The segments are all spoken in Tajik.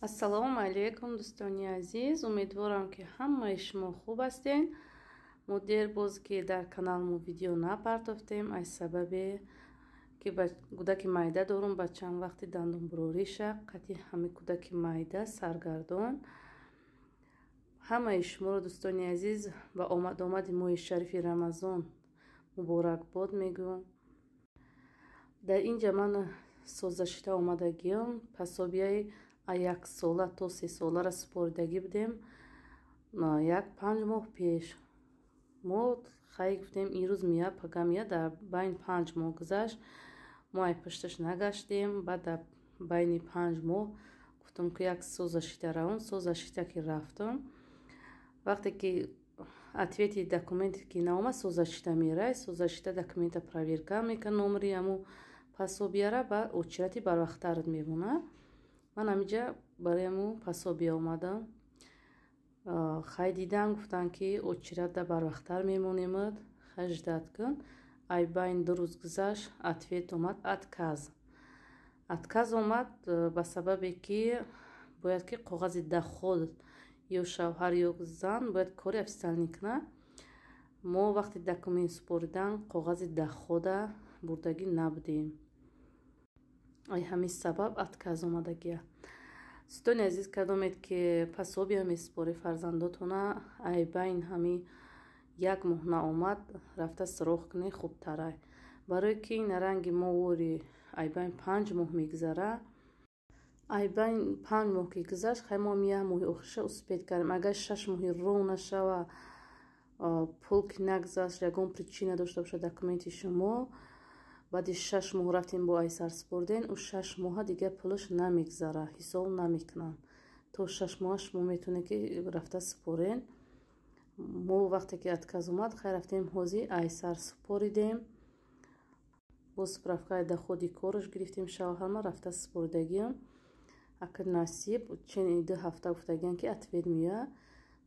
ассалому алайкум дӯстони азиз, умедворам ки ҳамаи шумо хуб ҳастед. мо дер боз ки дар каналмо видео напартофтем аз сабабе ки кӯдаки майда дорум, ба чанд вақти дандонбурориша қатъи ҳами кӯдаки майда саргардон. ҳамаи шуморо дӯстони азиз ба омади моҳи шарифи рамазон муборакбод мегӯям. дар инҷа ман созашита омадагиам пособияи 1 сола то 3 солара супоридагӣ будем. 5 моҳ пеш мо хай гуфтем ирӯз мия пагамия дар байни 5 моҳ гузашт. мо ай пушташ нагаштем. Баъд дар байни 5 моҳ гуфтам ки як созашита равам. Созашита ки рафтам, вақте ки ответи документе ки наомад созашита мерай, созашита документа проверка мекунад номери аму пособияра ба очирати барвақтар мемонад. ман амиҷа барои аму пособия омадам. хай дидам гуфтанд ки очирата барвақтар мемонемад. хай ждат кун. ай байн 2 рӯз гузашт, ответ омад отказ омад ба сабабе ки бояд ки коғази даход ё шавҳар ё зан бояд кори официалӣ кунад. мо вақти документ супоридан коғази дахода бурдагӣ набудем. ай ҳамин сабаб отказ омадагия. дӯстони азиз, кадомед ки пособия месупори фарзандотона ай байн ҳами 1 моҳ наомад, рафта суроғ кунӣ хубтарай. барое ки наранги мовори ай байн 5 моҳ мегузара. ай байн 5 моҳ ки гузашт, хай мо 1 моҳи охириша успед кардем. агар 6 моҳи роҳ нашава, пул ки нагузашт, ягон причина дошта бошад документи шумо, баъди 6 моҳ рафтем бо ай сар супорден, у 6 моҳа дигар пулаш намегузара, ҳисоб намекунанд. то 6 моҳа шумо метавонед ки рафта супорен. мо вақте ки отказ омад, хай рафтем ҳози ай сар супоридем. бо справкаи доходи кораш гирифтем. шавҳарма рафта супоридагиам. акр насиб чени 2 ҳафта гуфтагиам ки ответ меояд.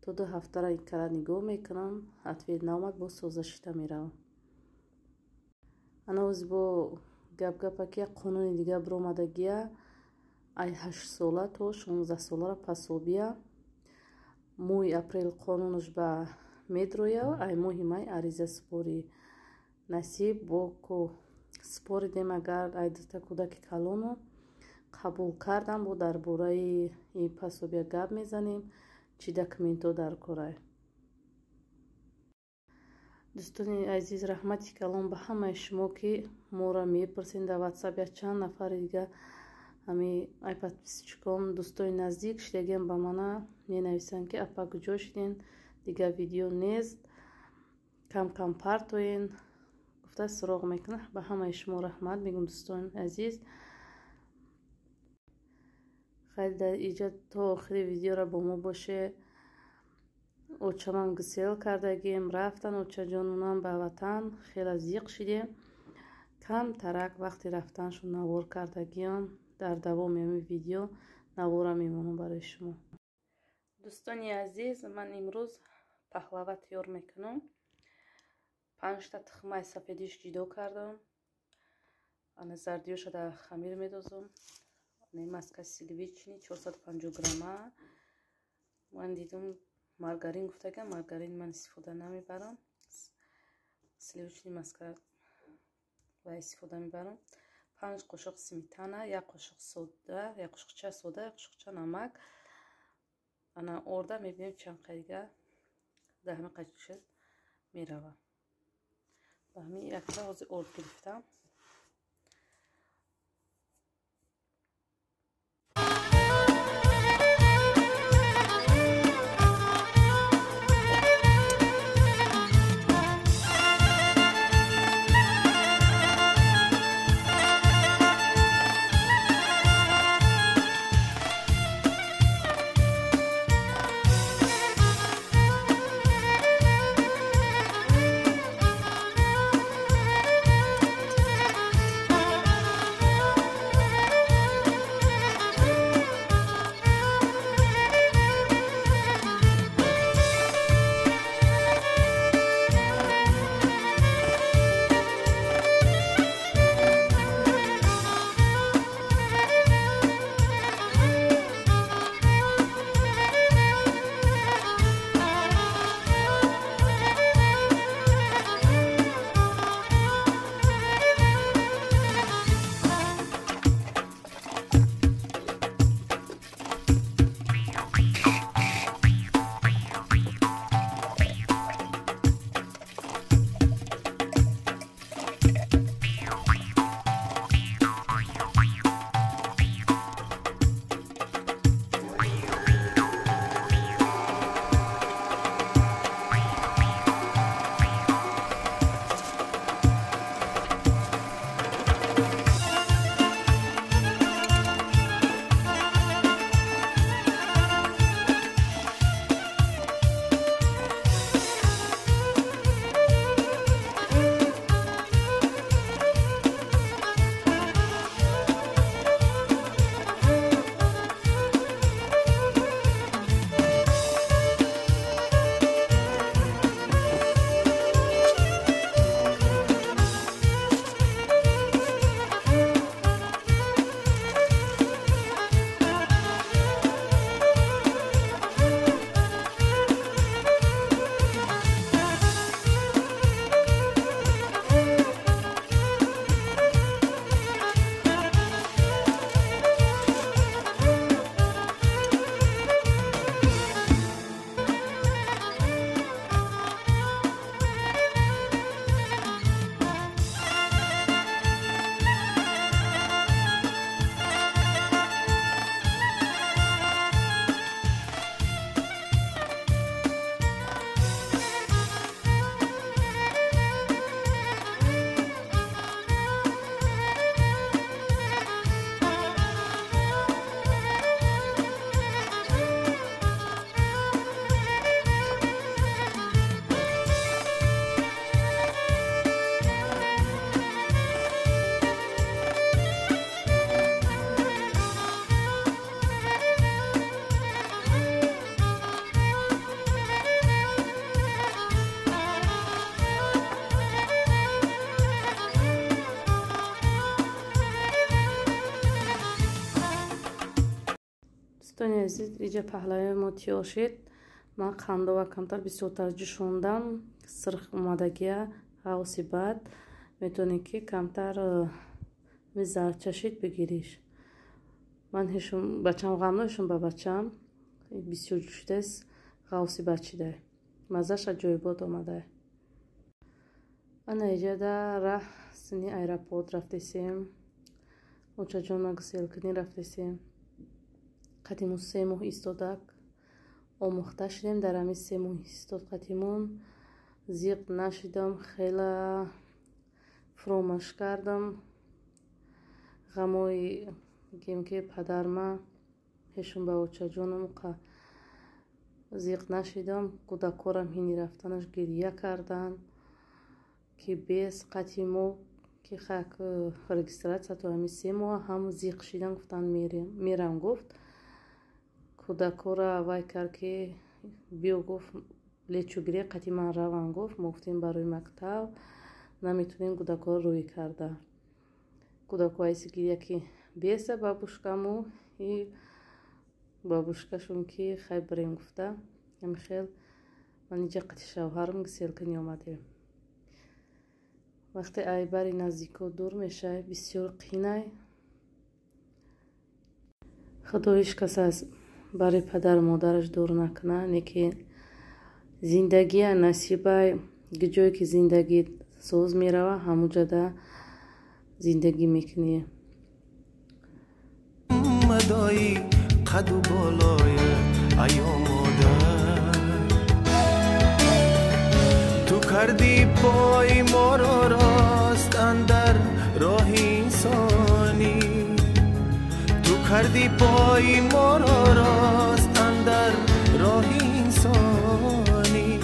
то 2 ҳафтара кара нигоҳ мекунам. ответ наомад, бо созашита меравам. анаози бо гап-гапа ки як қонуни дигар биромадагия. ай 8 сола то 16 солара пособия. моҳи апрел қонунаш ба медроя, ай моҳи май ариза супорӣ. насиб бо ку супоридем. агар ай дута кӯдаки калону қабул кардам, бо дар бораи ин пособия гап мезанем, чӣ документҳо дар корай. дӯстони азиз, раҳмати калон ба ҳамаи шумо ки моро мепурсед дар ватсап. як чанд нафари дигар ҳамин ай подписчиком дӯстони наздик шидагиам ба мана менависанд ки апа куҷо шиден, дигар видео нест, кам партоен гуфта суроғ мекунад. ба ҳамаи шумо раҳмат мегӯям дӯстони азиз. хайр дар инҷа то охири видеора бо мо боше. очамам гусел кардагием, рафтан очаҷонунам ба ватан, хела зиқ шидем. кам тарак вақти рафтаншо навор кардагиам. дар давоми ҳамин видео навора мемонам барои шумо. дӯстони азиз, ман имрӯз паҳлава тайёр мекунам. 5 та тухмаи сафедиш ҷудо кардам. ана зардиёша дар хамир медозам. ана маска сливични 450 грамма. ман дидам маргарин гуфтагам, маргарин ман истифода намебарам. сливични маска ва истифода мебарам. 5 қошуқ сметана, 1 қошуқ сода, 1 қошуқча сода, 1 қошуқча намак. ана орда мебинем чанд қайга дар ҳамин қайчуша мерава. ба ҳамин якта ҳозир орд гирифтам. دوستانی عزیز اینجا پهلوی ما تیار شد. من قند و کمتر بسیار جوشوندم. سرخ اومدگی حواسی بعد میتونی که کمتر زرچشید بگیریش. من هیچم بچم غم نشون با بچم بسیار جوشیده است. حواسی بچیده مزهش جای بود آمده. انا اینجا در راه سنی ایرپورت رفتیم. اونجا جان مگسیل کنی رفتیم. قدیمون 3 ماه ایستادک. آموخته شدیم در همین 3 ماه ایستاد قدیمون. زیق نشدم خیلی فراموش کردم. غمای گیم که پدر ما هشون با اوچه جانم زیق نشدم. کودکارم هینی رفتنش گریه کردن که بیس قدیمو که خاک رجیسترات تو همین 3 ماه هم زیق شدن گفتن میرم گفت. کودکارا وای کرد که بیو گفت لیچوگیری قدیما روان گفت. ما گفتیم برای مکتب نمیتونیم کودکار روی کرده. کودکای سگیری که بیسه بابوشکمو ای بابوشکشون که خیلی بریم گفته. همین خیلی من اینجا قطع شوهرم گسیل کنی آمده. وقتی ای بری نزدیکا دور میشه بسیار قینه. خدایش کس از برای پدر مادرش دور نکنه. نیکی زندگی نصیبه جایی که زندگی سوز میروه همون جده زندگی میکنی. مدایی قد و بالای ایام مادر تو کردی پای ما را راست اندر راه انسانی. تو کردی پای ما را راست اندر راه انسانی.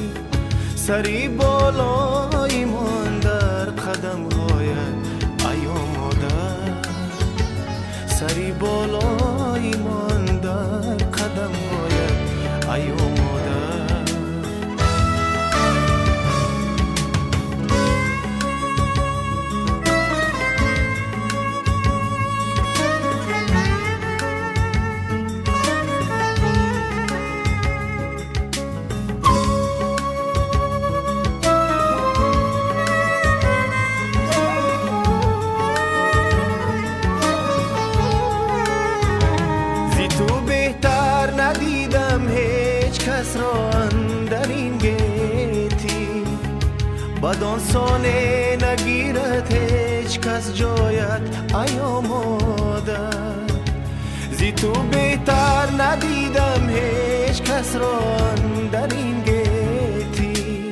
سری بالای من در قدم های ایام مادر. سری بالای من در قدم های ایام مادر. ندیدم هیچ کس را اندر این گیتی. بدان سانه نگیرد هیچ کس جایت ایام مادر. زی تو بهتر ندیدم هیچ کس را اندر این گیتی.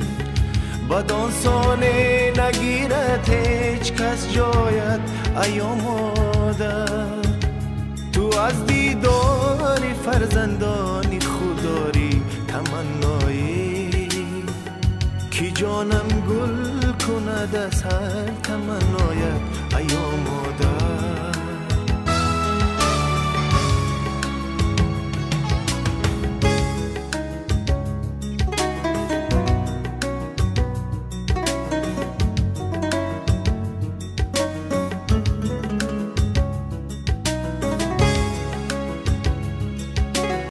بدان سانه نگیرد هیچ کس جایت ایام مادر. تو از دیداری فرزندانی خودداری تمنایی. کی جانم گل کند از هر تمنایت ایام